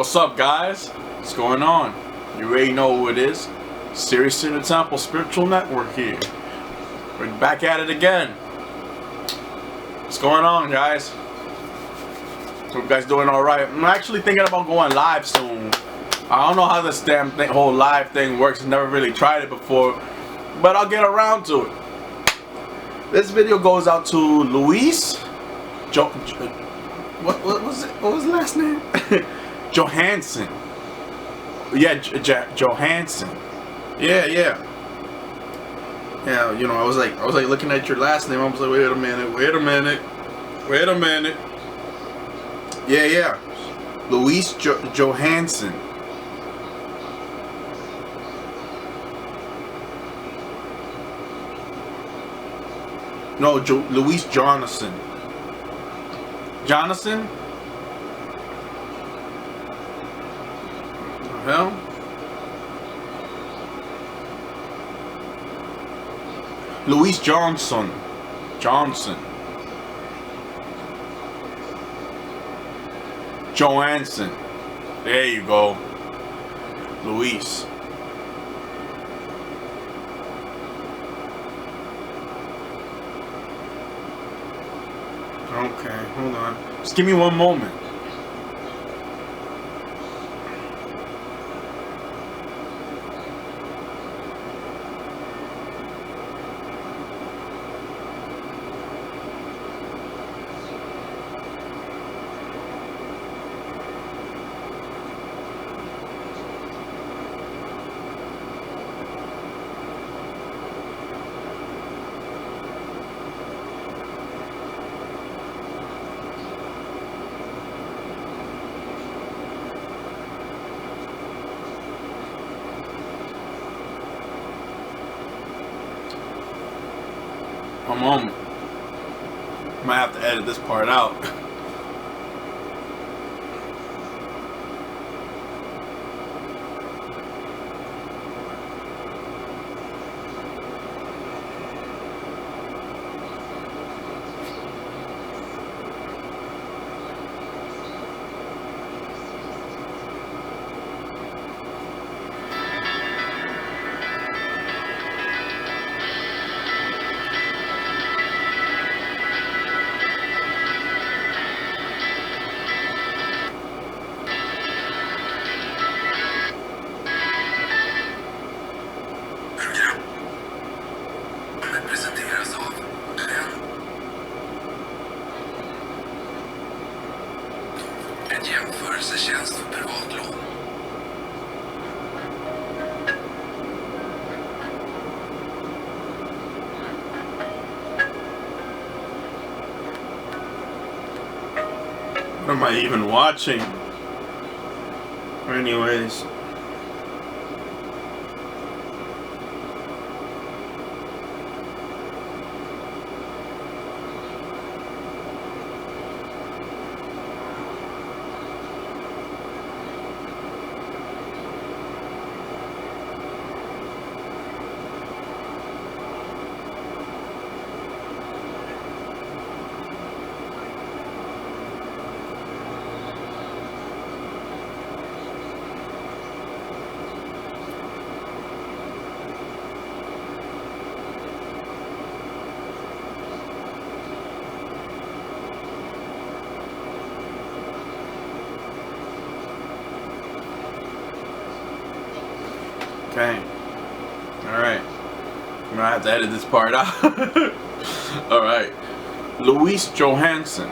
What's up, guys? What's going on? You already know who it is. Sirius in the Temple Spiritual Network here. We're back at it again. What's going on, guys? Hope you guys doing alright. I'm actually thinking about going live soon. I don't know how this damn whole live thing works. I've never really tried it before, but I'll get around to it. This video goes out to Luis. What was it? What was the last name? Johansson. Yeah, Johansson. Yeah. Yeah, you know, I was like looking at your last name. I was like, wait a minute. Yeah. Luis Johansson. No, Luis Jonathan. Jonathan? What the hell? Luis Johnson. Johansson. There you go. Luis. Okay, hold on. Just give me one moment. One moment. Might have to edit this part out. Jämförelsetjänst för privatlån. What am I even watching? Anyways. Okay. Alright. I'm gonna have to edit this part out. Alright. Luis Johansson.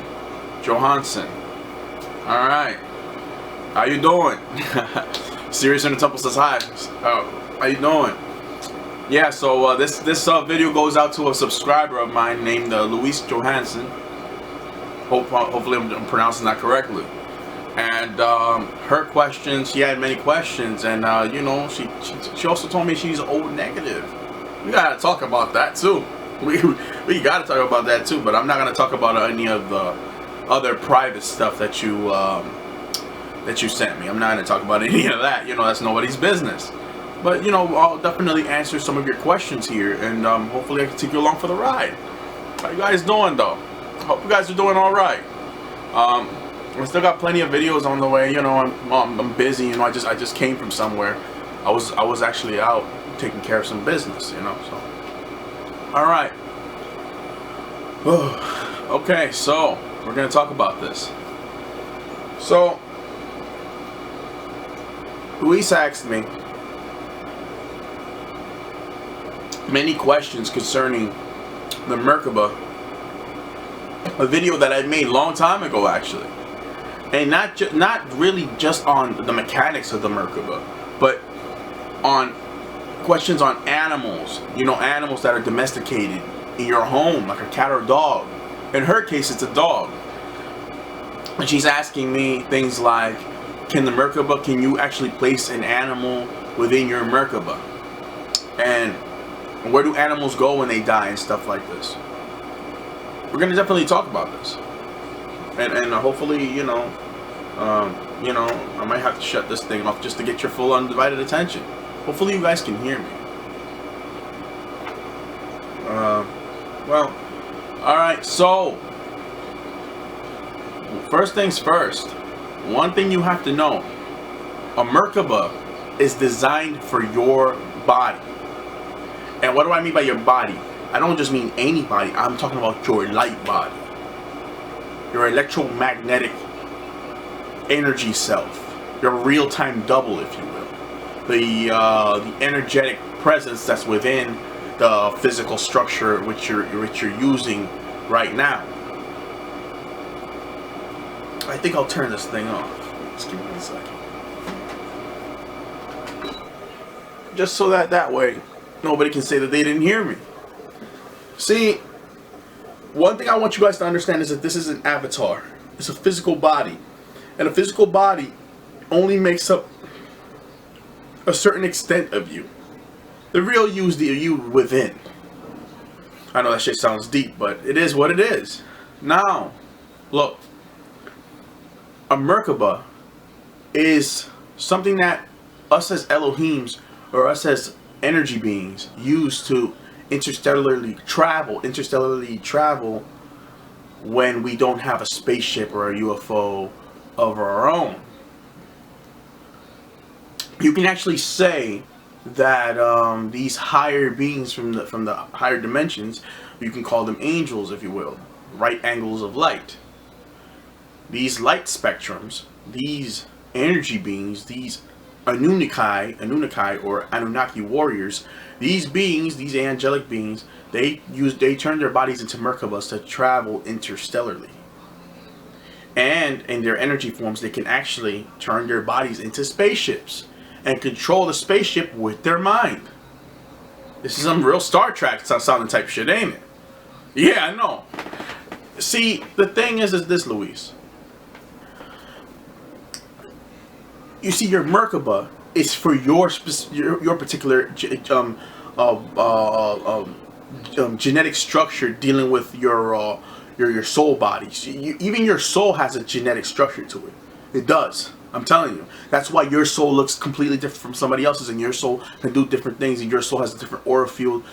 Alright. How you doing? Sirius in the Temple says hi. How you doing? Yeah, so this video goes out to a subscriber of mine named Luis Johansson. Hopefully I'm pronouncing that correctly. And her questions, she had many questions, and you know, she also told me she's O negative. We gotta talk about that too. We gotta talk about that too. But I'm not gonna talk about any of the other private stuff that you sent me. I'm not gonna talk about any of that. You know, that's nobody's business. But you know, I'll definitely answer some of your questions here, and hopefully I can take you along for the ride. How you guys doing though? Hope you guys are doing all right. I still got plenty of videos on the way. You know, I'm busy. You know, I just came from somewhere. I was actually out taking care of some business. You know, so all right. Okay, so we're gonna talk about this. So Luis asked me many questions concerning the Merkaba, a video that I made a long time ago actually, and not really just on the mechanics of the Merkaba, but on questions on animals. You know, animals that are domesticated in your home, like a cat or a dog. In her case, it's a dog, and she's asking me things like, can you actually place an animal within your Merkaba, and where do animals go when they die and stuff like this. We're gonna definitely talk about this, and hopefully, you know, I might have to shut this thing off just to get your full undivided attention. Hopefully, you guys can hear me. Well, all right. So, first things first. One thing you have to know: a Merkaba is designed for your body. And what do I mean by your body? I don't just mean any body. I'm talking about your light body, your electromagnetic energy self, your real-time double, if you will, the energetic presence that's within the physical structure which you're using right now. I think I'll turn this thing off. Just give me 1 second, just so that way nobody can say that they didn't hear me. See, one thing I want you guys to understand is that this is an avatar. It's a physical body. And a physical body only makes up a certain extent of you. The real you is the you within. I know that shit sounds deep, but it is what it is. Now, look. A Merkaba is something that us as Elohims, or us as energy beings, use to interstellarly travel when we don't have a spaceship or a UFO of our own. You can actually say that these higher beings from the higher dimensions, you can call them angels, if you will, right angles of light. These light spectrums, these energy beings, these Anunnaki or Anunnaki warriors, these beings, these angelic beings, they turn their bodies into Merkabas to travel interstellarly. And in their energy forms, they can actually turn their bodies into spaceships and control the spaceship with their mind. This is some real Star Trek sounding type shit, ain't it? Yeah, I know. See, the thing is this, Luis. You see, your Merkaba is for your particular genetic structure, dealing with your soul body. Even your soul has a genetic structure to it. It does. I'm telling you. That's why your soul looks completely different from somebody else's, and your soul can do different things, and your soul has a different aura field.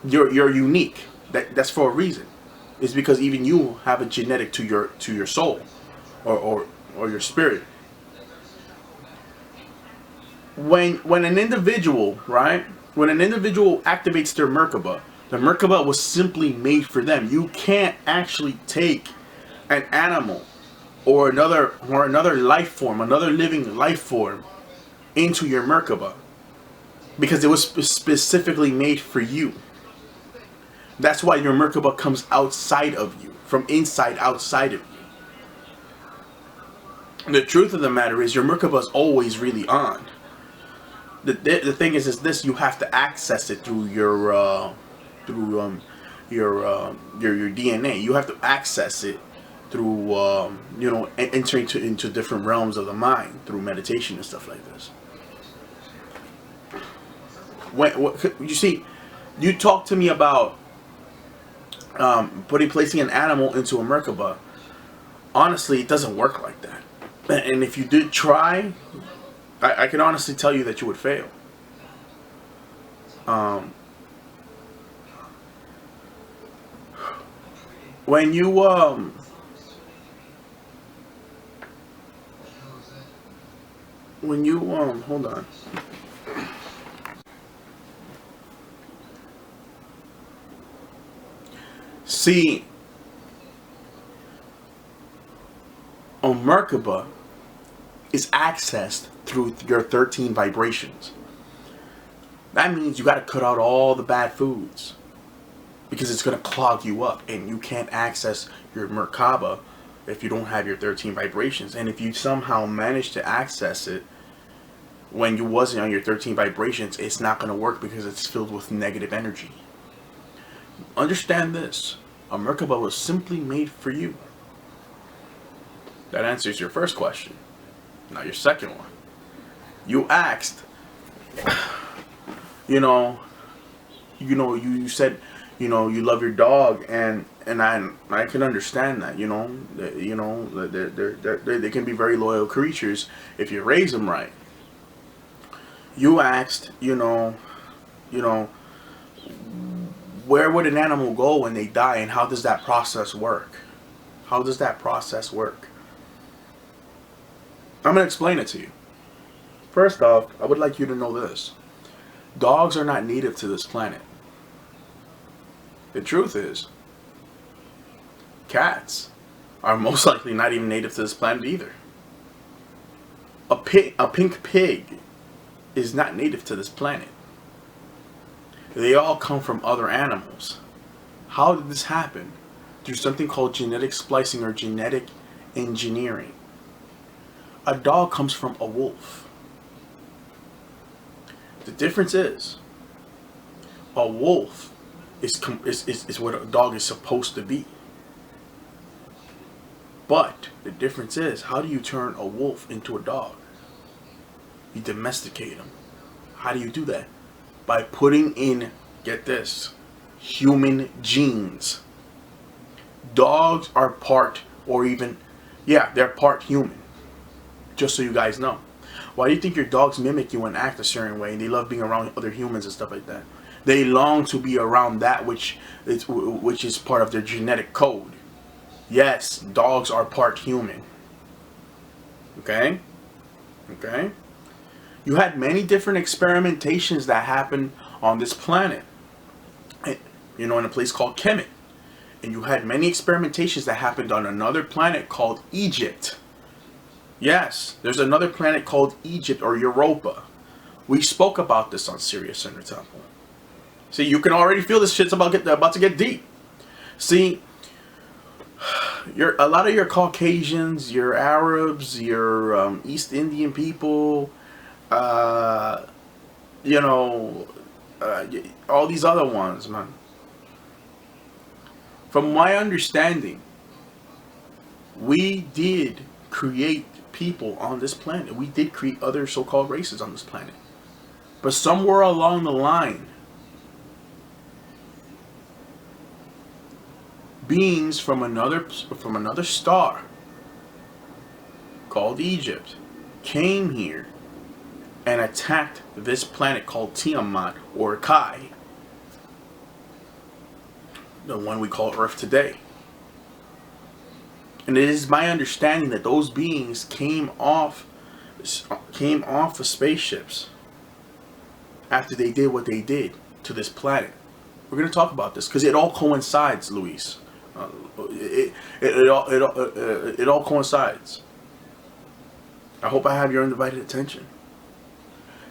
You're unique. That's for a reason. It's because even you have a genetic to your soul, or your spirit. When an individual, right? When an individual activates their Merkaba, the Merkaba was simply made for them. You can't actually take an animal or another life form, another living life form, into your Merkaba, because it was specifically made for you. That's why your Merkaba comes outside of you, from inside outside of you. The truth of the matter is your Merkaba is always really on. The thing is this: you have to access it through your DNA. You have to access it through entering into different realms of the mind through meditation and stuff like this. You see, you talk to me about placing an animal into a Merkaba. Honestly, it doesn't work like that. And if you did try, I can honestly tell you that you would fail. When you when you hold on. See, a Merkaba is accessed through your 13 vibrations. That means you got to cut out all the bad foods because it's going to clog you up, and you can't access your Merkaba if you don't have your 13 vibrations. And if you somehow manage to access it when you wasn't on your 13 vibrations, it's not going to work because it's filled with negative energy. Understand this. A Merkaba was simply made for you. That answers your first question. Now your second one. You asked, you said, you love your dog, and I can understand that. They can be very loyal creatures if you raise them right. You asked, where would an animal go when they die, and how does that process work? How does that process work? I'm going to explain it to you. First off, I would like you to know this. Dogs are not native to this planet. The truth is, cats are most likely not even native to this planet either. A pink pig is not native to this planet. They all come from other animals. How did this happen? Through something called genetic splicing or genetic engineering. A dog comes from a wolf. The difference is, a wolf is what a dog is supposed to be. But the difference is, how do you turn a wolf into a dog? You domesticate him. How do you do that? By putting in, get this, human genes. Dogs are part, they're part human. Just so you guys know. Why do you think your dogs mimic you and act a certain way, and they love being around other humans and stuff like that? They long to be around that which is part of their genetic code. Yes, dogs are part human. Okay? Okay? You had many different experimentations that happened on this planet. In a place called Kemet. And you had many experimentations that happened on another planet called Egypt. Yes, there's another planet called Egypt or Europa. We spoke about this on Sirius Center Temple. See, you can already feel this shit's about to get deep. See, a lot of your Caucasians, your Arabs, your East Indian people, all these other ones, man. From my understanding, we did create people on this planet. We did create other so-called races on this planet. But somewhere along the line, beings from another star called Egypt came here and attacked this planet called Tiamat or Kai, the one we call Earth today. And it is my understanding that those beings came off of spaceships after they did what they did to this planet. We're going to talk about this because it all coincides, Luis. It all coincides. I hope I have your undivided attention.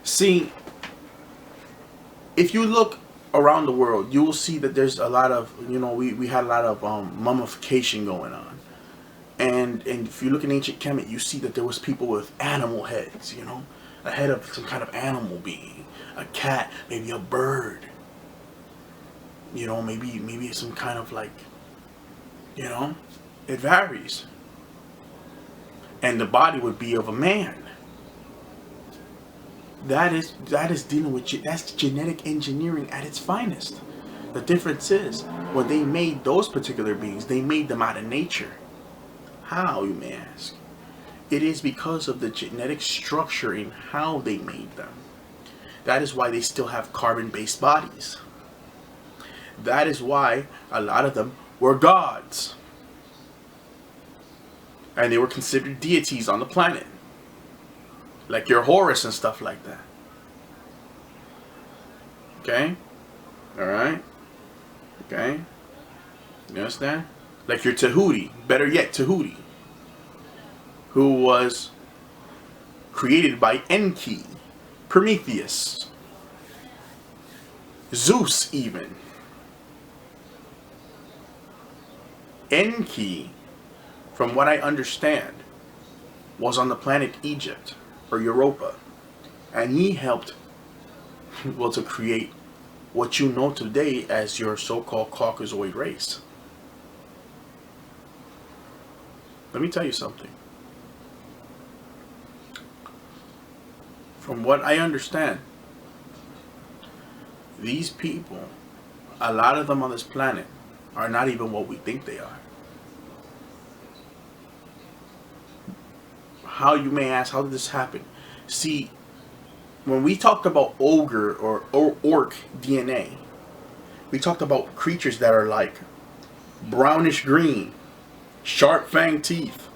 See, if you look around the world, you will see that there's a lot of, we had a lot of mummification going on. And if you look in ancient Kemet, you see that there was people with animal heads, a head of some kind of animal being, a cat, maybe a bird, maybe some kind of it varies. And the body would be of a man. That is dealing with, that's genetic engineering at its finest. The difference is, when they made those particular beings, they made them out of nature. How, you may ask? It is because of the genetic structure in how they made them. That is why they still have carbon-based bodies. That is why a lot of them were gods. And they were considered deities on the planet. like your Horus and stuff like that. Okay? Alright? Okay? You understand? Like your Tahuti, better yet, Tahuti, who was created by Enki, Prometheus, Zeus even. Enki, from what I understand, was on the planet Egypt or Europa, and he helped, well, to create what you know today as your so-called Caucasoid race. Let me tell you something. From what I understand, these people, a lot of them on this planet, are not even what we think they are. How, you may ask, how did this happen? See, when we talked about ogre or orc DNA, we talked about creatures that are like brownish green, sharp fang teeth.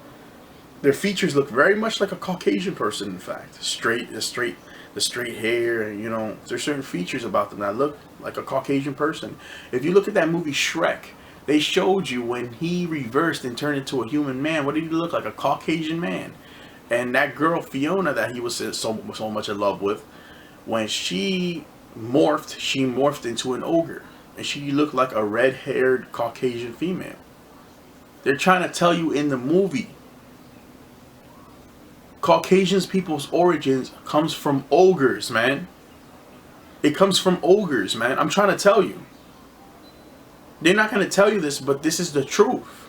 Their features look very much like a Caucasian person, in fact. The straight hair, you know, there's certain features about them that look like a Caucasian person. If you look at that movie Shrek, they showed you when he reversed and turned into a human man, what did he look like? A Caucasian man. And that girl Fiona that he was so much in love with, when she morphed into an ogre, and she looked like a red-haired Caucasian female. They're trying to tell you in the movie, Caucasians people's origins comes from ogres, man. It comes from ogres, man. I'm trying to tell you. They're not going to tell you this, but this is the truth.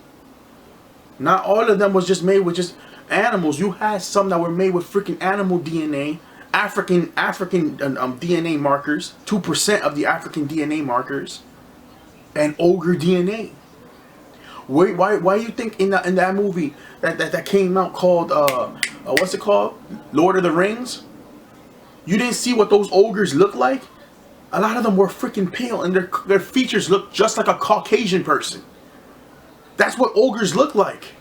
Not all of them was just made with just animals. You had some that were made with freaking animal DNA, African DNA markers, 2% of the African DNA markers, and ogre DNA. Why you think in that movie that came out called what's it called, Lord of the Rings? You didn't see what those ogres look like? A lot of them were freaking pale, and their features look just like a Caucasian person. That's what ogres look like.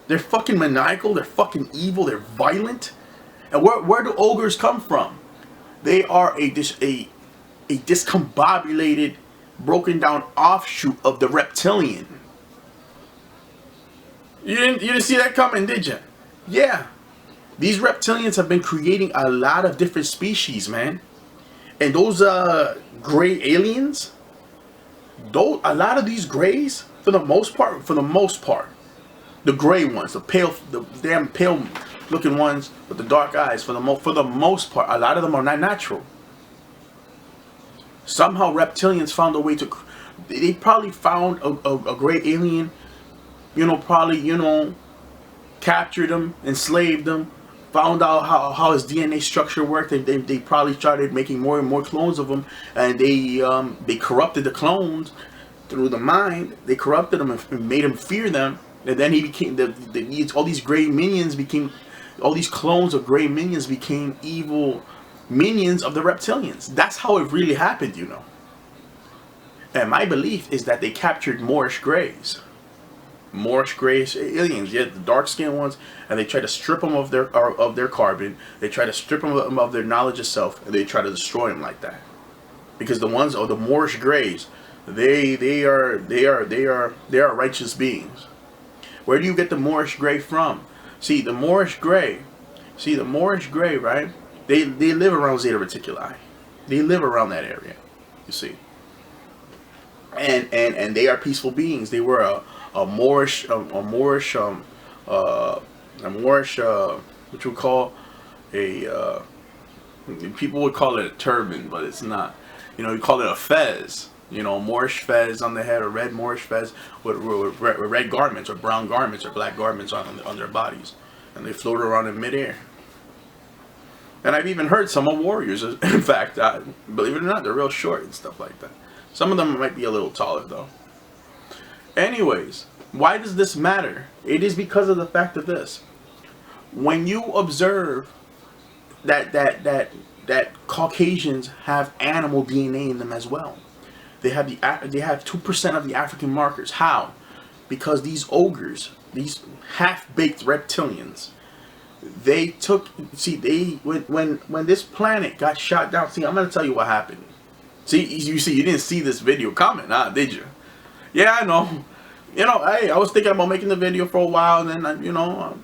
They're fucking maniacal, they're fucking evil, they're violent. And where do ogres come from? They are a discombobulated, broken down offshoot of the reptilian. You didn't see that coming, did you? Yeah. These reptilians have been creating a lot of different species, man. And those gray aliens, a lot of these grays, for the most part, the gray ones, the damn pale looking ones with the dark eyes, for the most part, a lot of them are not natural. Somehow reptilians found a way to, they probably found a gray alien, captured him, enslaved him, found out how his DNA structure worked, and they probably started making more and more clones of him, and they corrupted the clones through the mind. They corrupted them and made him fear them, and then he became all these gray minions became, all these clones of gray minions became evil minions of the reptilians. That's how it really happened, you know. And my belief is that they captured Moorish grays. Moorish grayish aliens, yeah, the dark skinned ones, and they try to strip them of their carbon. They try to strip them of their knowledge of self, and they try to destroy them like that. Because the ones, or the Moorish grays, they are righteous beings. Where do you get the Moorish gray from? See, the Moorish gray, right? They live around Zeta Reticuli. They live around that area, you see. And they are peaceful beings. They were a Moorish, which we call people would call it a turban, but it's not. You call it a fez. Moorish fez on the head, or red Moorish fez with red garments, or brown garments, or black garments on their bodies, and they float around in midair. And I've even heard some of warriors, in fact, believe it or not, they're real short and stuff like that. Some of them might be a little taller though. Anyways, why does this matter? It is because of the fact of this. When you observe that Caucasians have animal DNA in them as well. They have 2% of the African markers. How? Because these ogres, these half-baked reptilians, They took, see, when this planet got shot down. See, I'm gonna tell you what happened. See, you didn't see this video coming, huh? Did you? Yeah, I know. Hey, I was thinking about making the video for a while, and then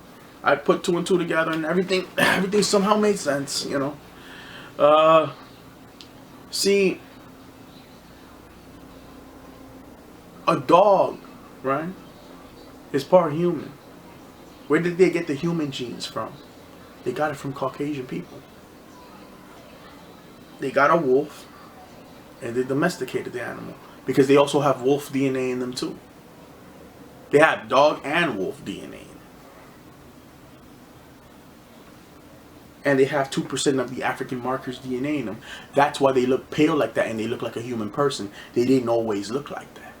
I put two and two together, and everything somehow made sense. See, a dog, right, is part human. Where did they get the human genes from? They got it from Caucasian people. They got a wolf, and they domesticated the animal because they also have wolf DNA in them too. They have dog and wolf DNA. And they have 2% of the African markers DNA in them. That's why they look pale like that and they look like a human person. They didn't always look like that.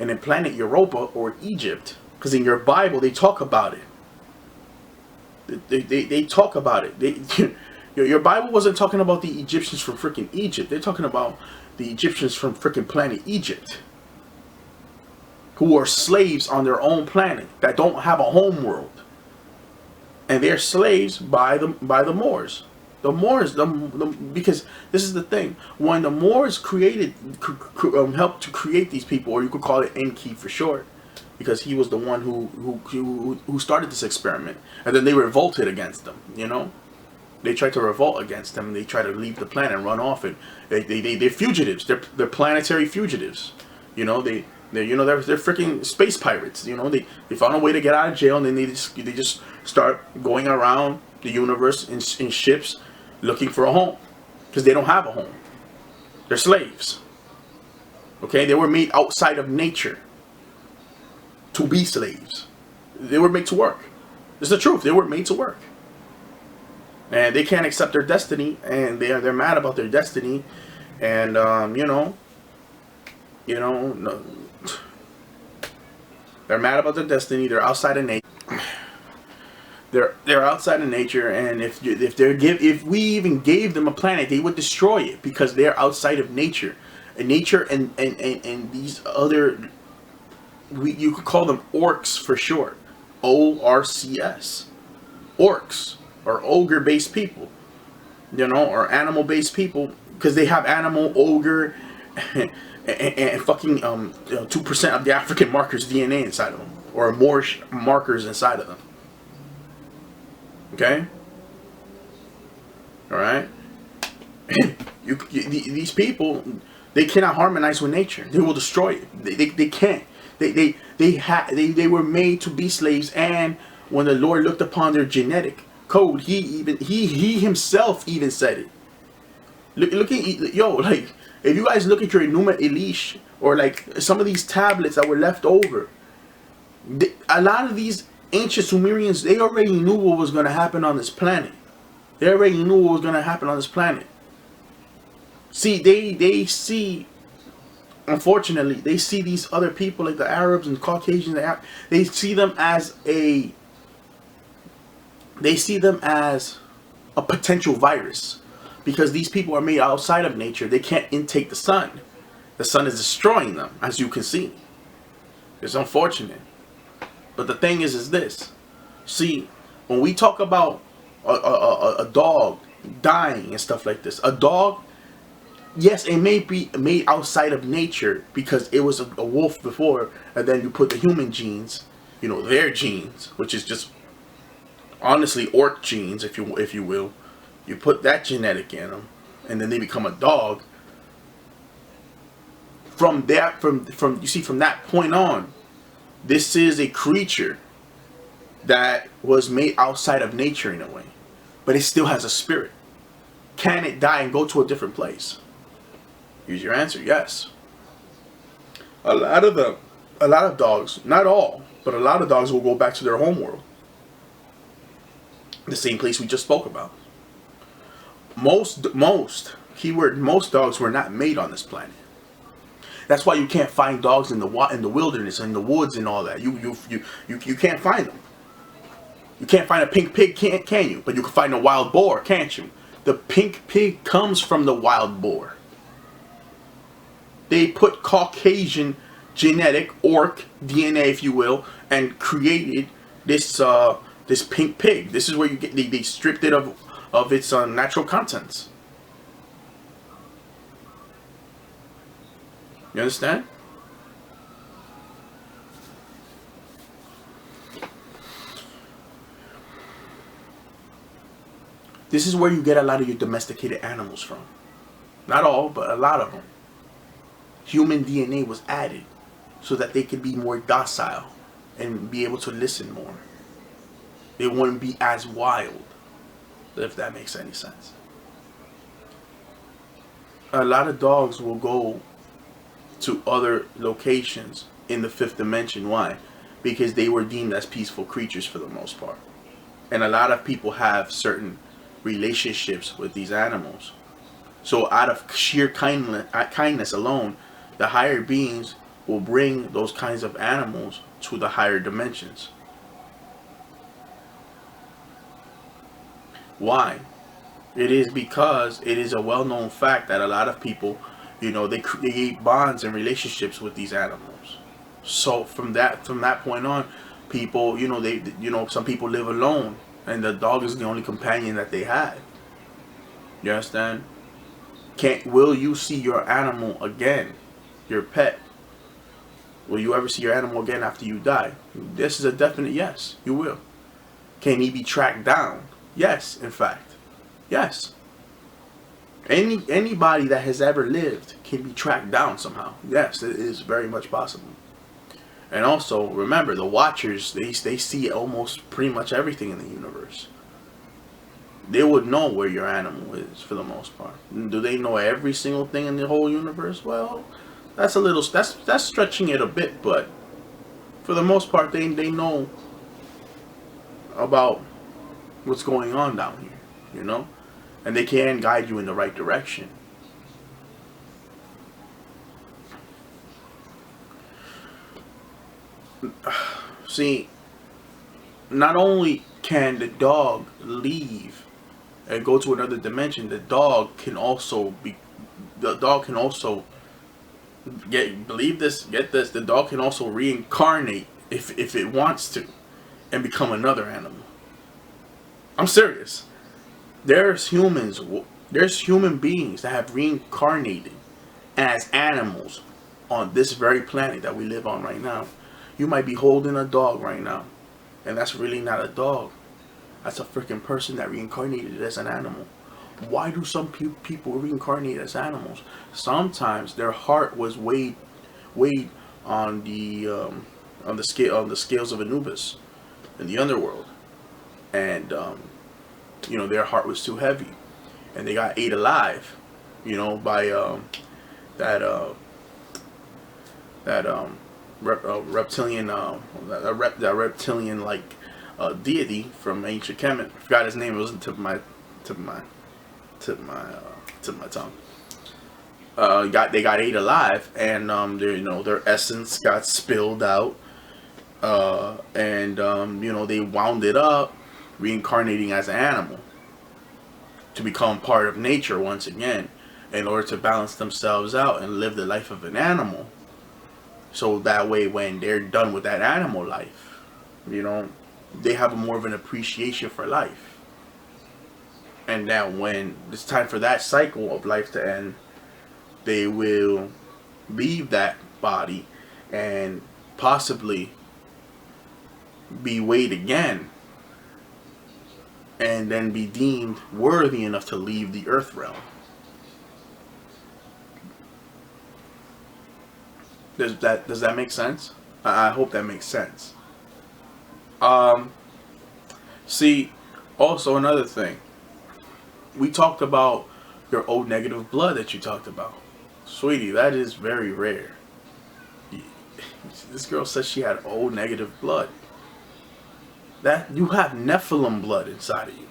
And in planet Europa or Egypt, because in your Bible they talk about it. They talk about it. Your Bible wasn't talking about the Egyptians from freaking Egypt. They're talking about the Egyptians from freaking planet Egypt, who are slaves on their own planet that don't have a home world. And they're slaves by the Moors. The Moors, because this is the thing. When the Moors helped to create these people, or you could call it Enki for short, because he was the one who started this experiment, and then they revolted against them. They tried to revolt against them. And they tried to leave the planet and run off. And they're fugitives. They're planetary fugitives. They're freaking space pirates. They found a way to get out of jail, and then they just start going around the universe in ships looking for a home, because they don't have a home. They're slaves. Okay, they were made outside of nature to be slaves. They were made to work. It's the truth. They were made to work, and they can't accept their destiny, and they're mad about their destiny, and no. They're mad about their destiny. They're outside of nature. They're outside of nature, and if we even gave them a planet, they would destroy it because they're outside of nature. And nature and these other, you could call them orcs for short, ORCS, orcs, or ogre-based people, or animal-based people, because they have animal, ogre, and fucking 2% of the African markers DNA inside of them, or more markers inside of them. Okay. All right. These people, they cannot harmonize with nature. They will destroy it. They can't. They were made to be slaves, and when the Lord looked upon their genetic code, he himself even said it. Look at like, if you guys look at your Enuma Elish, or like some of these tablets that were left over, a lot of these ancient Sumerians, they already knew what was going to happen on this planet. They already knew what was going to happen on this planet. See, they see, unfortunately, they see these other people like the Arabs and Caucasians. They see them as a potential virus, because these people are made outside of nature. They can't intake the sun. The sun is destroying them, as you can see. It's unfortunate. But the thing is this. See, when we talk about a dog dying and stuff like this, a dog, yes, it may be made outside of nature because it was a wolf before, and then you put the human genes, their genes, which is just honestly orc genes, if you will. You put that genetic in them, and then they become a dog. From that point on, this is a creature that was made outside of nature in a way, but it still has a spirit. Can it die and go to a different place? Here's your answer: yes. A lot of dogs, not all, but a lot of dogs will go back to their home world, the same place we just spoke about. Most dogs were not made on this planet. That's why you can't find dogs in the wilderness, in the woods, and all that. You can't find them. You can't find a pink pig, can you? But you can find a wild boar, can't you? The pink pig comes from the wild boar. They put Caucasian genetic, orc DNA, if you will, and created this This pink pig. This is where you get they stripped it of its natural contents. You understand? This is where you get a lot of your domesticated animals from. Not all, but a lot of them. Human DNA was added so that they could be more docile and be able to listen more. They wouldn't be as wild, if that makes any sense. A lot of dogs will go to other locations in the fifth dimension. Why? Because they were deemed as peaceful creatures for the most part. And a lot of people have certain relationships with these animals. So out of sheer kindness alone, the higher beings will bring those kinds of animals to the higher dimensions. Why? It is because it is a well-known fact that a lot of people, they create bonds and relationships with these animals. So from that point on, people, some people live alone, and the dog is the only companion that they have. You understand? Will you see your animal again? Your pet? Will you ever see your animal again after you die? This is a definite yes. You will. Can he be tracked down? Yes, in fact. Yes. Anybody that has ever lived can be tracked down somehow. Yes, it is very much possible. And also, remember, the Watchers, they see almost pretty much everything in the universe. They would know where your animal is for the most part. Do they know every single thing in the whole universe? Well, that's stretching it a bit, but for the most part, they know about what's going on down here, and they can guide you in the right direction. See, not only can the dog leave and go to another dimension, the dog can also get this, the dog can also reincarnate if it wants to and become another animal. I'm serious. There's human beings that have reincarnated as animals on this very planet that we live on right now. You might be holding a dog right now, and that's really not a dog. That's a freaking person that reincarnated as an animal. Why do some people reincarnate as animals? Sometimes their heart was weighed on the scales of Anubis in the underworld, and their heart was too heavy, and they got ate alive, by reptilian like deity from ancient Kemet. I forgot his name. It wasn't tip of my tongue. They got ate alive, and their essence got spilled out, and they wound it up, reincarnating as an animal to become part of nature once again, in order to balance themselves out and live the life of an animal. So that way, when they're done with that animal life, they have more of an appreciation for life. And now when it's time for that cycle of life to end, they will leave that body and possibly be weighed again, and then be deemed worthy enough to leave the earth realm. Does that make sense? I hope that makes sense. See, also another thing. We talked about your O negative blood that you talked about. Sweetie, that is very rare. This girl says she had O negative blood. That you have Nephilim blood inside of you.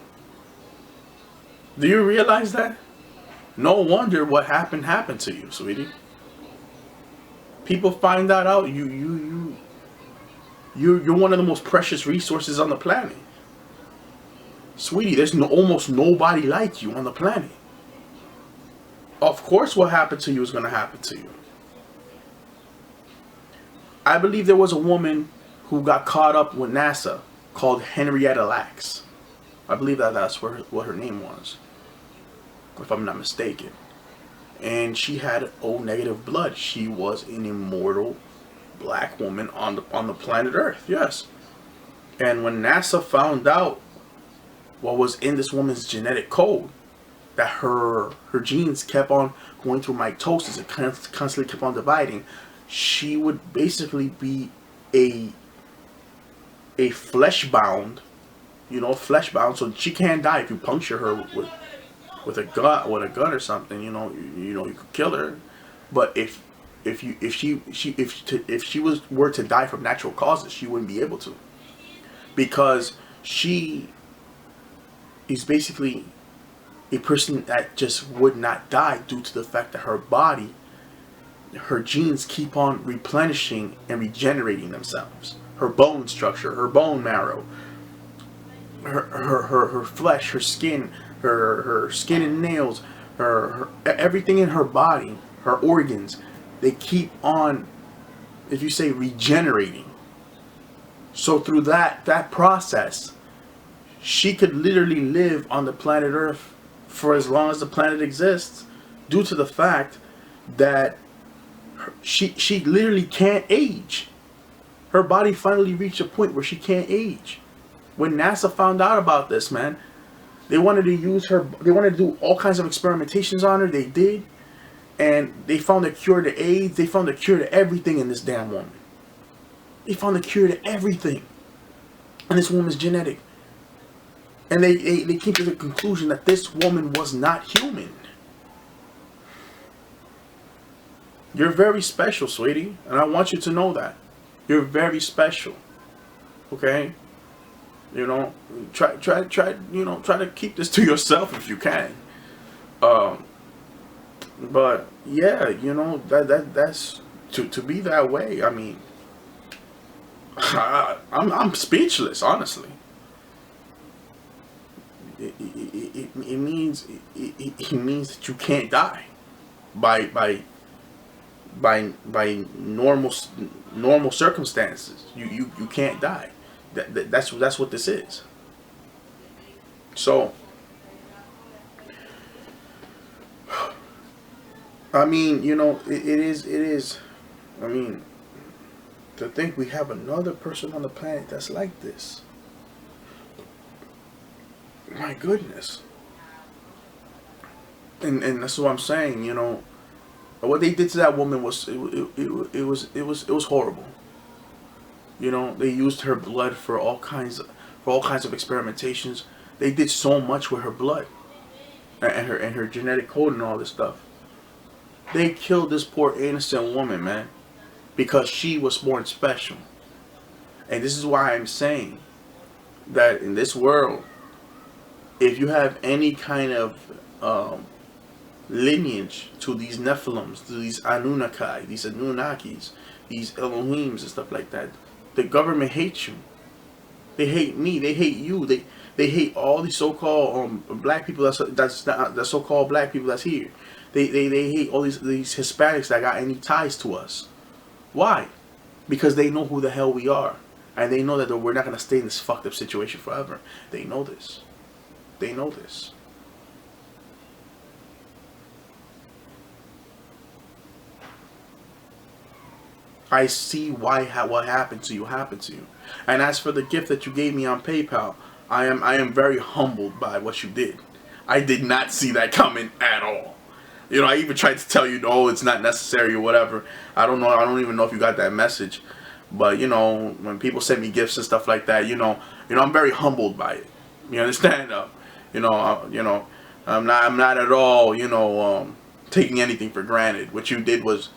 Do you realize that? No wonder what happened to you, sweetie. People find that out. You're one of the most precious resources on the planet. Sweetie, there's almost nobody like you on the planet. Of course what happened to you is going to happen to you. I believe there was a woman who got caught up with NASA called Henrietta Lacks. I believe that's what her name was, if I'm not mistaken. And she had O negative blood. She was an immortal black woman on the planet Earth. Yes. And when NASA found out what was in this woman's genetic code, that her genes kept on going through mitosis, it constantly kept on dividing, she would basically be a flesh bound, flesh bound. So she can't die if you puncture her with a gun or something. You could kill her. But if she were to die from natural causes, she wouldn't be able to, because she is basically a person that just would not die due to the fact that her body, her genes keep on replenishing and regenerating themselves. Her bone structure, her bone marrow, her flesh, her skin, her skin and nails, her everything in her body, her organs, they keep on, if you say, regenerating. So through that process, she could literally live on the planet Earth for as long as the planet exists, due to the fact that she literally can't age. Her body finally reached a point where she can't age. When NASA found out about this, man, they wanted to use her. They wanted to do all kinds of experimentations on her. They did, and they found a cure to AIDS. They found a cure to everything in this damn woman. They found a cure to everything in this woman's genetic. And they came to the conclusion that this woman was not human. You're very special, sweetie, and I want you to know that. You're very special. Okay? Try to keep this to yourself if you can. But yeah, that's to be that way. I mean, I'm speechless, honestly. It means that you can't die by normal circumstances. You can't die. That's what this is. So I mean, it is. I mean, to think we have another person on the planet that's like this. My goodness. And that's what I'm saying. What they did to that woman was it was horrible. They used her blood for all kinds of experimentations. They did so much with her blood and her genetic code and all this stuff. They killed this poor innocent woman, man, because she was born special. And this is why I'm saying that in this world, if you have any kind of lineage to these Nephilims, to these Anunnaki, these Anunnakis, these Elohims and stuff like that, the government hates you. They hate me. They hate you. They hate all these so-called black people. That's so-called black people that's here. They hate all these Hispanics that got any ties to us. Why? Because they know who the hell we are, and they know that we're not gonna stay in this fucked up situation forever. They know this. They know this. I see why what happened to you happened to you. And as for the gift that you gave me on PayPal, I am very humbled by what you did. I did not see that coming at all. I even tried to tell you, no, it's not necessary or whatever. I don't know. I don't even know if you got that message. But when people send me gifts and stuff like that, I'm very humbled by it. You understand? I'm not at all, taking anything for granted. What you did was,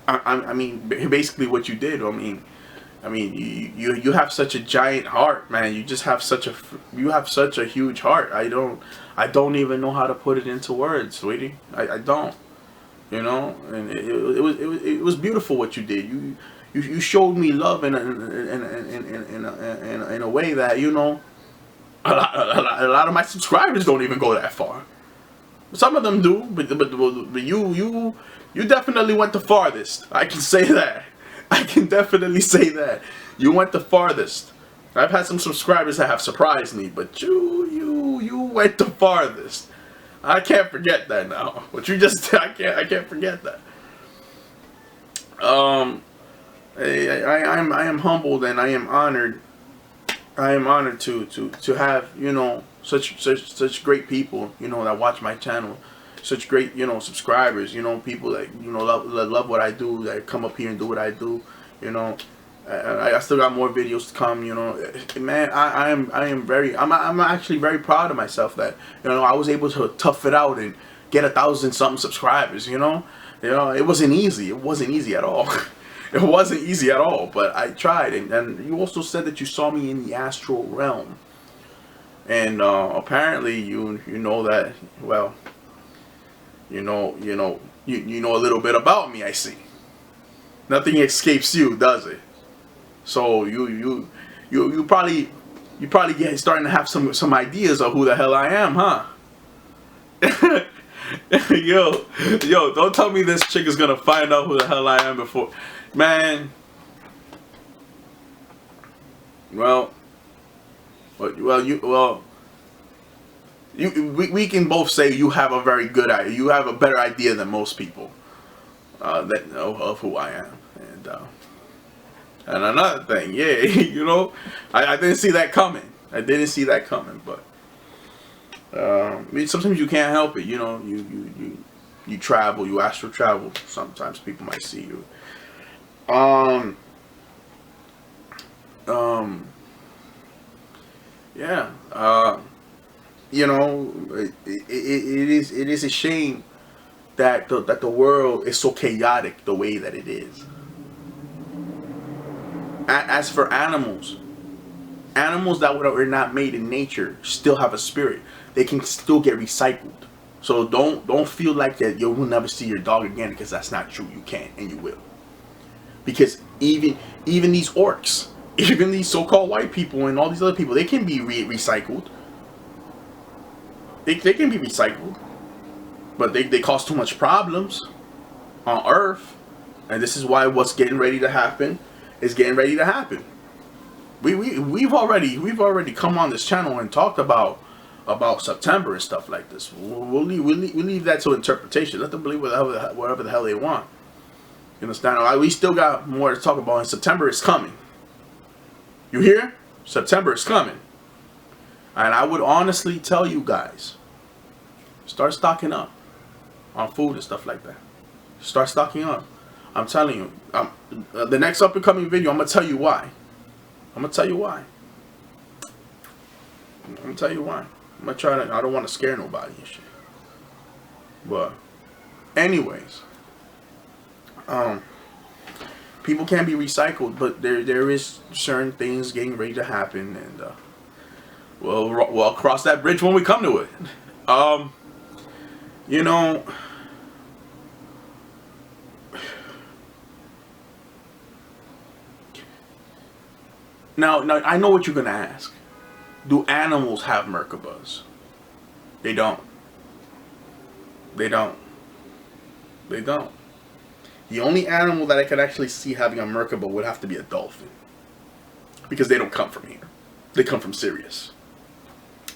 I mean, basically what you did. I mean, you have such a giant heart, man. You just have such a huge heart. I don't even know how to put it into words, sweetie. I don't. And it was beautiful what you did. You showed me love in a way that a lot of my subscribers don't even go that far. Some of them do, but you definitely went the farthest. I can say that. I can definitely say that. You went the farthest. I've had some subscribers that have surprised me, but you went the farthest. I can't forget that now. What you just I can't forget that. I am humbled and I am honored. I am honored to have, you know, such great people, you know, that watch my channel. Such great, you know, subscribers, you know, people that, you know, love what I do, that come up here and do what I do, you know. I still got more videos to come, you know. Man, I'm actually very proud of myself that, you know, I was able to tough it out and get 1,000 something subscribers, you know. It wasn't easy. It wasn't easy at all. It wasn't easy at all, but I tried. And you also said that you saw me in the astral realm. And apparently you know that, well, you know a little bit about me, I see. Nothing escapes you, does it? So you probably get starting to have some ideas of who the hell I am, huh? yo, don't tell me this chick is gonna find out who the hell I am before, man. Well, we can both say you have a very good idea. You have a better idea than most people of who I am. And another thing, yeah, you know, I didn't see that coming. I didn't see that coming, but sometimes you can't help it. You know, you travel, you astral travel. Sometimes people might see you. Yeah. You know, it is a shame that the world is so chaotic the way that it is. As for animals that were not made in nature still have a spirit. They can still get recycled. So don't feel like that you will never see your dog again, because that's not true. You can and you will. Because even these orcs, even these so-called white people and all these other people, they can be recycled. They can be recycled, but they cause too much problems on Earth, and this is why what's getting ready to happen is getting ready to happen. We've already come on this channel and talked about September and stuff like this. We'll leave that to interpretation. Let them believe whatever the hell they want. You understand? We still got more to talk about, and September is coming. You hear? September is coming. And I would honestly tell you guys, start stocking up on food and stuff like that. Start stocking up. I'm telling you, the next up and coming video, I'm gonna tell you why. I'm gonna tell you why. I'm gonna try to. I don't want to scare nobody and shit. But, anyways, people can be recycled, but there is certain things getting ready to happen, and we'll cross that bridge when we come to it. You know. Now, I know what you're going to ask. Do animals have Merkabas? They don't. They don't. They don't. The only animal that I could actually see having a Merkaba would have to be a dolphin. Because they don't come from here. They come from Sirius.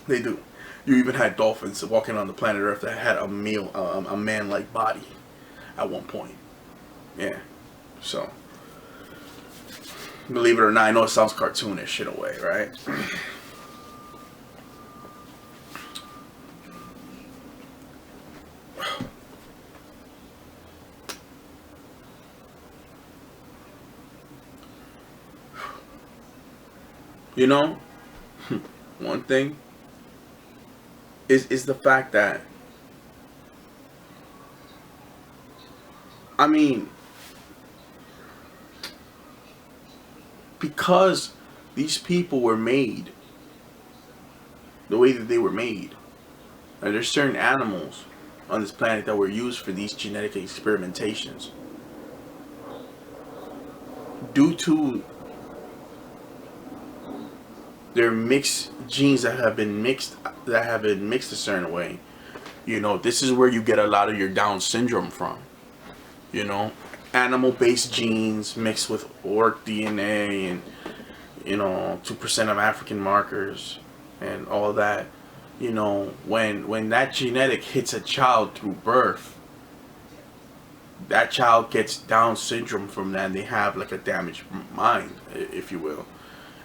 They do. You even had dolphins walking on the planet Earth that had a man-like body at one point. Yeah. So, believe it or not, I know it sounds cartoonish in a way, right? You know, one thing is the fact that, I mean, because these people were made the way that they were made, and there's certain animals on this planet that were used for these genetic experimentations, due to their mixed genes that have been mixed a certain way. You know, this is where you get a lot of your Down syndrome from. You know, animal-based genes mixed with orc DNA and 2% of African markers and all that. When that genetic hits a child through birth, that child gets Down syndrome from that, and they have like a damaged mind, if you will.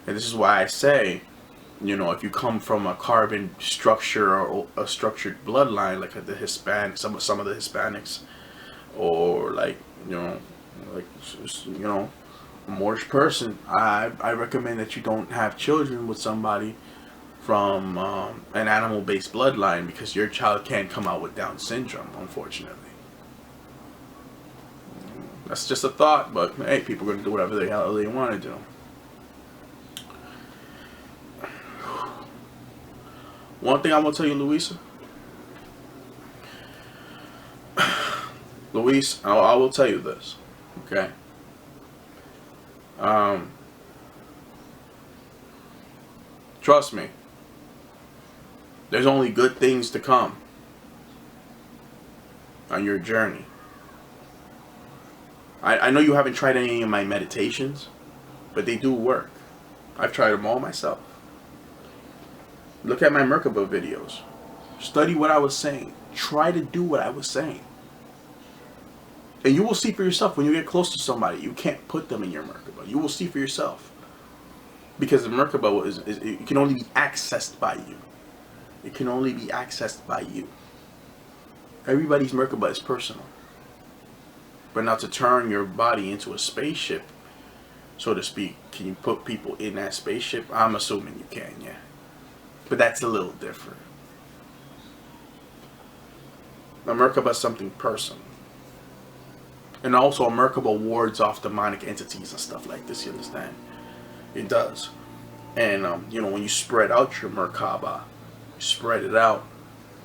And this is why I say, if you come from a carbon structure or a structured bloodline, like the Hispanic, some of the Hispanics, or like a Moorish person, I recommend that you don't have children with somebody from an animal-based bloodline, because your child can't come out with Down syndrome, unfortunately. That's just a thought, but hey, people are going to do whatever the hell they want to do. One thing I want to tell you, Louisa. Luis, I will tell you this, okay? Trust me. There's only good things to come on your journey. I know you haven't tried any of my meditations, but they do work. I've tried them all myself. Look at my Merkaba videos. Study what I was saying. Try to do what I was saying. And you will see for yourself when you get close to somebody. You can't put them in your Merkaba. You will see for yourself. Because the Merkaba it can only be accessed by you. It can only be accessed by you. Everybody's Merkaba is personal. But now to turn your body into a spaceship, so to speak, can you put people in that spaceship? I'm assuming you can, yeah. But that's a little different. A Merkaba is something personal. And also a Merkaba wards off demonic entities and stuff like this, you understand? It does. And, when you spread out your Merkaba, spread it out,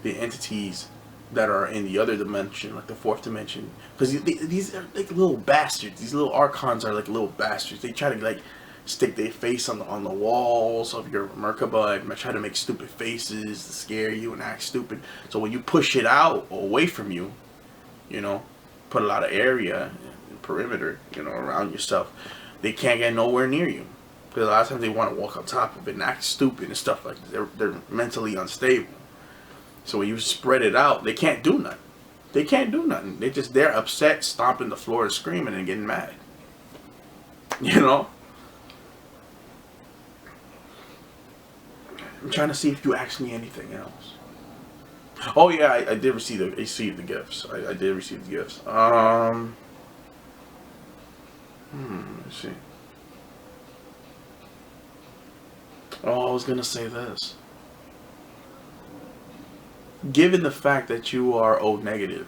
the entities that are in the other dimension, like the fourth dimension, because these are like little bastards. These little archons are like little bastards. They try to like stick their face on the walls of your Merkaba and try to make stupid faces to scare you and act stupid. So when you push it out or away from you, put a lot of area and perimeter, around yourself, they can't get nowhere near you. Because a lot of times they want to walk on top of it and act stupid and stuff like that. They're mentally unstable. So when you spread it out, they can't do nothing. They can't do nothing. They're upset, stomping the floor and screaming and getting mad. I'm trying to see if you asked me anything else. Oh yeah, I did receive the gifts. I did receive the gifts. Let's see. Oh, I was gonna say this. Given the fact that you are O negative,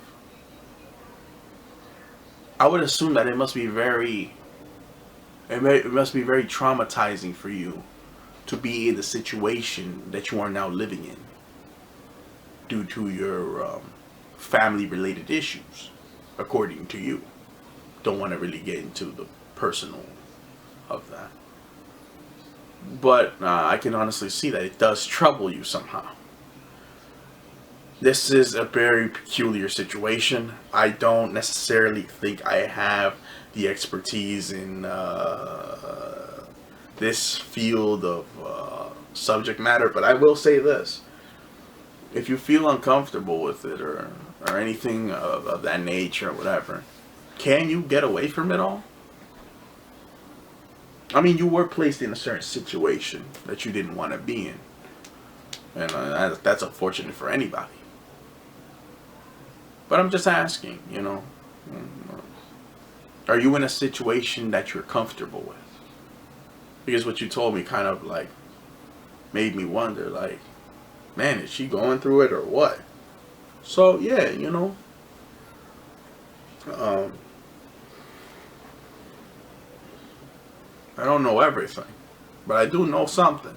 I would assume that it must be very traumatizing for you to be in the situation that you are now living in due to your family-related issues, according to you. Don't want to really get into the personal of that. But I can honestly see that it does trouble you somehow. This is a very peculiar situation. I don't necessarily think I have the expertise in this field of subject matter, but I will say this. If you feel uncomfortable with it or anything of that nature or whatever, can you get away from it all? I mean, you were placed in a certain situation that you didn't want to be in. And that's unfortunate for anybody. But I'm just asking, are you in a situation that you're comfortable with? Because what you told me kind of like made me wonder, like, man, is she going through it or what? So, yeah, I don't know everything, but I do know something.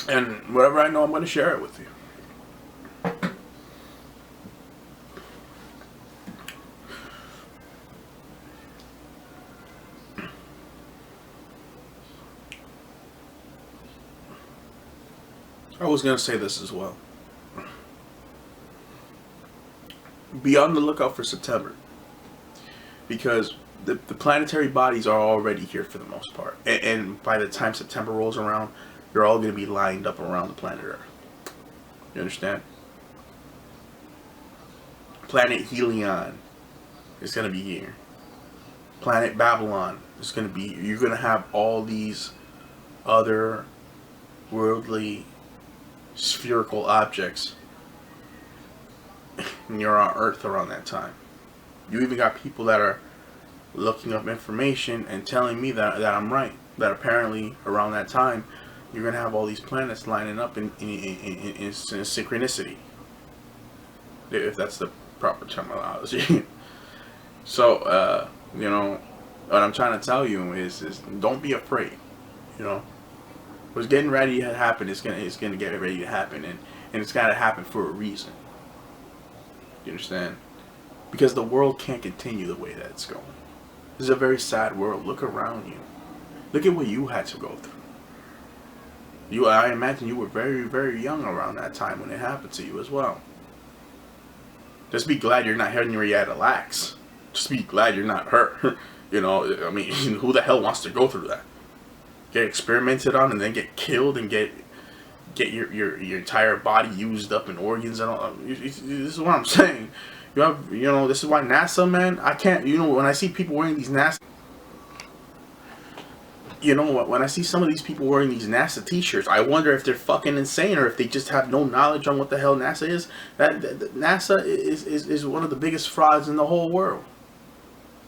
And whatever I know, I'm going to share it with you. I was going to say this as well. be on the lookout for September, because the planetary bodies are already here for the most part, and by the time September rolls around, they're all going to be lined up around the planet Earth. You understand? Planet Helion is going to be here. Planet Babylon is going to be. You're going to have all these other worldly spherical objects near our Earth around that time. You even got people that are looking up information and telling me that I'm right. That apparently around that time you're going to have all these planets lining up in synchronicity, if that's the proper terminology. So, you know, what I'm trying to tell you is don't be afraid. You know, what's getting ready to happen is gonna get ready to happen, and it's gotta happen for a reason. You understand? Because the world can't continue the way that it's going. This is a very sad world. Look around you. Look at what you had to go through. I imagine you were very, very young around that time when it happened to you as well. Just be glad you're not Henry Lax. Just be glad you're not her. You know, I mean, who the hell wants to go through that? Get experimented on and then get killed and get your entire body used up in organs and all. This is what I'm saying. You know, this is why NASA, man, I can't, you know, when I see people wearing these NASA, you know what, when I see some of these people wearing these NASA t-shirts, I wonder if they're fucking insane or if they just have no knowledge on what the hell NASA is. That NASA is one of the biggest frauds in the whole world.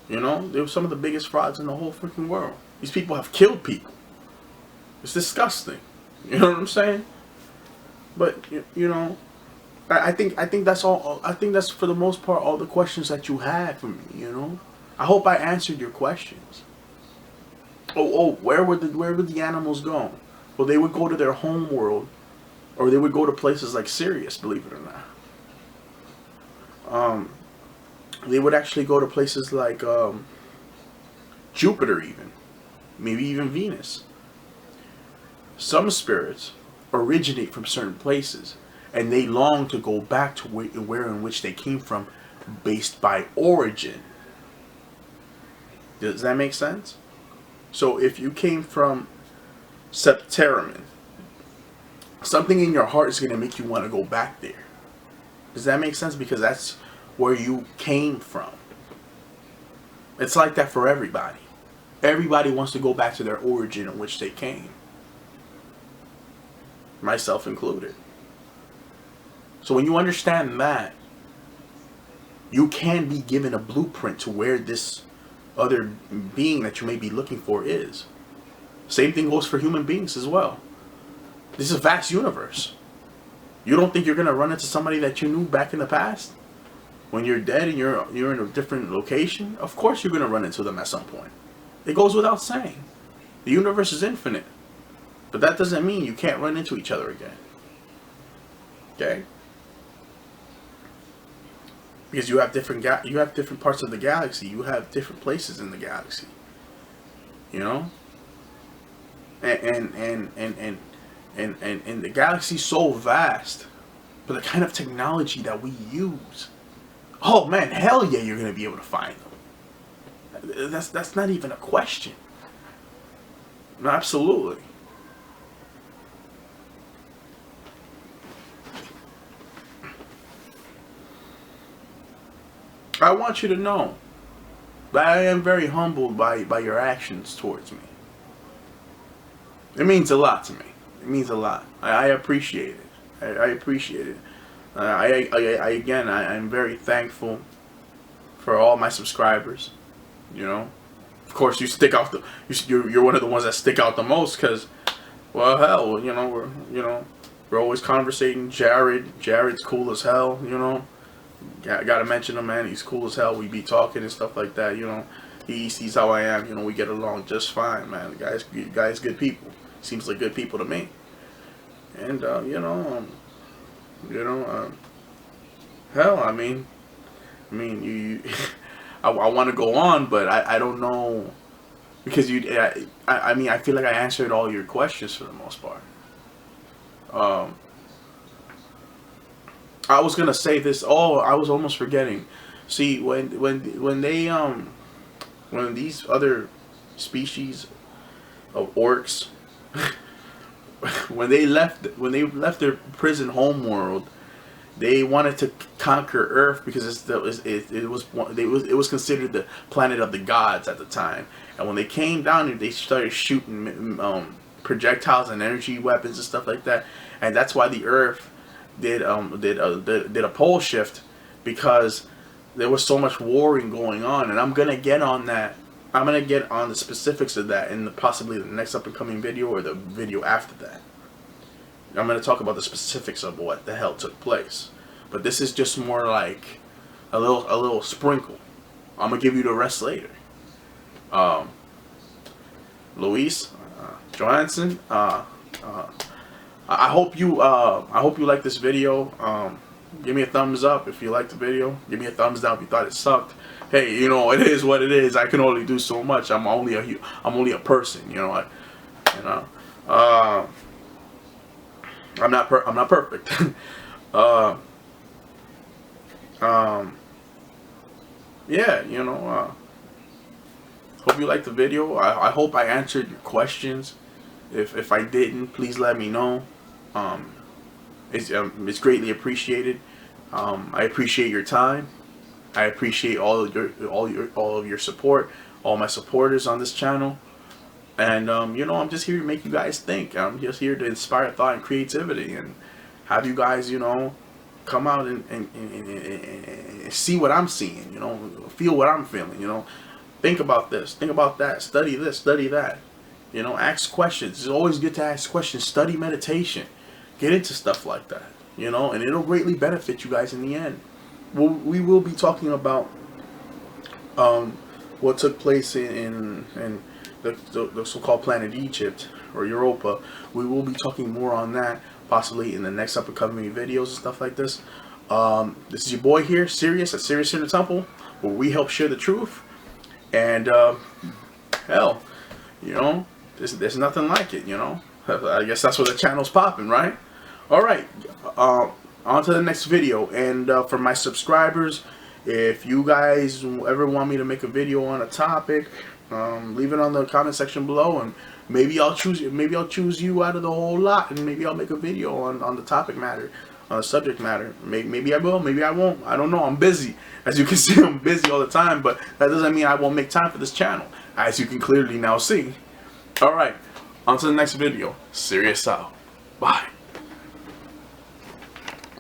You know, they're some of the biggest frauds in the whole freaking world. These people have killed people. It's disgusting. You know what I'm saying? But you know, I think that's all. I think that's for the most part all the questions that you had for me. You know, I hope I answered your questions. Where would the animals go? Well, they would go to their home world, or they would go to places like Sirius. Believe it or not. They would actually go to places like Jupiter, even maybe even Venus. Some spirits originate from certain places, and they long to go back to where in which they came from, based by origin. Does that make sense? So if you came from Septeramin, something in your heart is going to make you want to go back there. Does that make sense? Because that's where you came from. It's like that for everybody. Everybody wants to go back to their origin in which they came. Myself included. So when you understand that, you can be given a blueprint to where this other being that you may be looking for is. Same thing goes for human beings as well. This is a vast universe. You don't think you're going to run into somebody that you knew back in the past? When you're dead and you're in a different location? Of course you're going to run into them at some point. It goes without saying. The universe is infinite. But that doesn't mean you can't run into each other again. Okay? Because you have different parts of the galaxy. You have different places in the galaxy. You know? And the galaxy's so vast. But the kind of technology that we use. Oh man, hell yeah, you're gonna be able to find them. That's not even a question. No, absolutely. I want you to know that I am very humbled by your actions towards me. It means a lot to me. It means a lot. I appreciate it. I appreciate it. I'm very thankful for all my subscribers. You know, of course, you stick out you're one of the ones that stick out the most because, well, hell, you know, we're always conversating. Jared's cool as hell. You know. Gotta mention him, man. He's cool as hell. We be talking and stuff like that, you know. He sees how I am, you know. We get along just fine, man. The guys, good people. Seems like good people to me. And hell, I mean, you. I want to go on, but I don't know because I mean, I feel like I answered all your questions for the most part. I was gonna say this. Oh, I was almost forgetting. See, when these other species of orcs, when they left their prison homeworld, they wanted to conquer Earth because it was considered the planet of the gods at the time. And when they came down, they started shooting projectiles and energy weapons and stuff like that. And that's why the Earth did a pole shift, because there was so much warring going on. And I'm gonna get on that. I'm gonna get on the specifics of that in possibly the next up and coming video or the video after that. I'm going to talk about the specifics of what the hell took place. But this is just more like a little sprinkle. I'm going to give you the rest later. Luis, Johansson, I hope you like this video. Give me a thumbs up if you liked the video. Give me a thumbs down if you thought it sucked. Hey, you know, it is what it is. I can only do so much. I'm only a person, you know. I'm not perfect. Yeah, you know, hope you liked the video. I hope I answered your questions. If I didn't, please let me know. It's greatly appreciated. I appreciate your time. I appreciate all of your support, all my supporters on this channel. And you know, I'm just here to make you guys think. I'm just here to inspire thought and creativity, and have you guys, you know, come out and see what I'm seeing. You know, feel what I'm feeling. You know, think about this, think about that, study this, study that. You know, ask questions. It's always good to ask questions. Study meditation. Get into stuff like that. You know, and it'll greatly benefit you guys in the end. We will be talking about what took place in the so-called planet Egypt or Europa. We will be talking more on that possibly in the next up and coming videos and stuff like this. This is your boy here, Sirius, at Sirius in the Temple, where we help share the truth. And hell, you know, there's nothing like it. You know, I guess that's where the channel's popping, right? All right, on to the next video. And for my subscribers, if you guys ever want me to make a video on a topic, leave it on the comment section below, and maybe I'll choose you out of the whole lot, and maybe I'll make a video on the topic matter, on the subject matter. Maybe I will, maybe I won't. I don't know. I'm busy. As you can see, I'm busy all the time, but that doesn't mean I won't make time for this channel, as you can clearly now see. All right, on to the next video. Sirius out. Bye.